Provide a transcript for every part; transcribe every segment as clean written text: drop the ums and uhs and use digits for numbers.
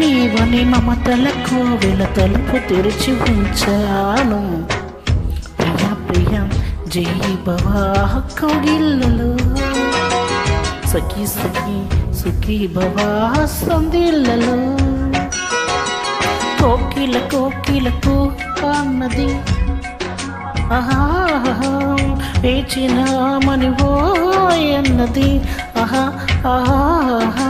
నీవని మమతలకు వెల తలుపు తెరిచి ఉంచాను. ప్రియ ప్రియ జై భవా కౌగిళ్ళలో సఖీ సఖీ సుఖీ భవా సందిళ్ళలో కోకిల కోకిలకు అన్నది ఆహా వేచినామని ఓ అన్నది ఆహా ఆహా.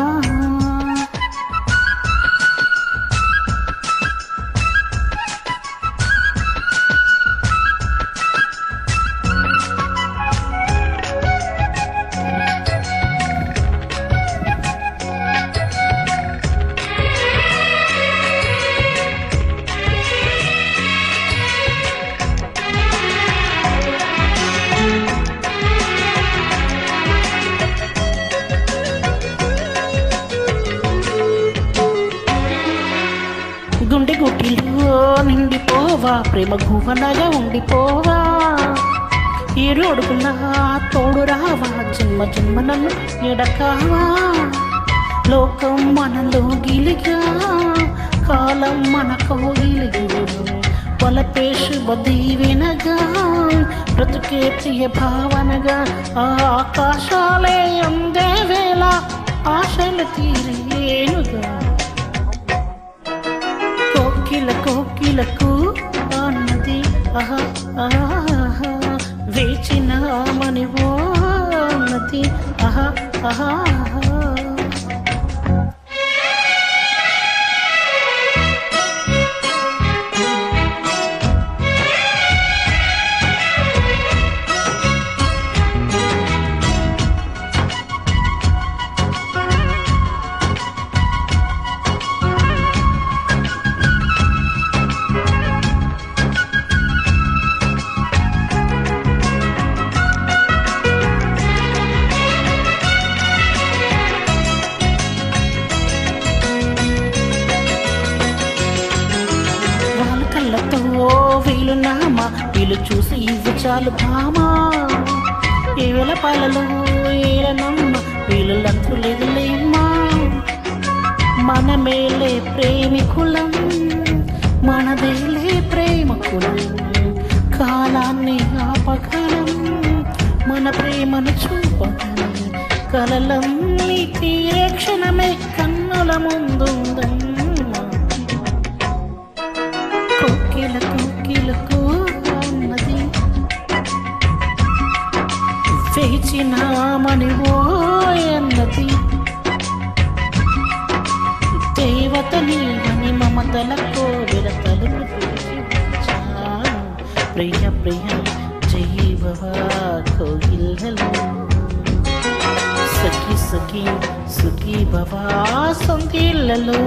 గుండె గుట్టిలో నిండిపోవా ప్రేమ గుహనగా ఉండిపోవా ఏడు అడుగులా తోడు రావా జన్మ జన్మ నన్ను ఎడకావా లోకం మనలో గిలిగా కాలం మన కోగిలిగా వలపేషు బది వినగా బ్రతుకే ప్రియ భావనగా ఆకాశాలే అందే వేళ ఆశలు తీరేనుగా కోకిలకు అన్నది ఆహా ఆహా వేచినామని ఓ అన్నది ఆహా ఆహా. వీలు నామా వీలు చూసి ఇవ్వు చాలు భామా ఏ వేళ పాలలో ఏలనమ్మ వీళ్ళంతూ లేదులేమ్మా మన మేలే ప్రేమికులం మనదేలే ప్రేమకులం కాలాన్ని ఆపగలం మన ప్రేమను చూపగలం కలలన్నీ తీరే క్షణమే కన్నుల ముందుందమ్మా కోకిలకు అన్నది వేచినామని ఓ అన్నది దేవత నీవని మమతలకు వెల తలుపు తెరిచాను. ప్రియ ప్రియ జై భవా కోగిళ్ళలో సఖీ సఖీ సుఖీ భవా సందిళ్ళలో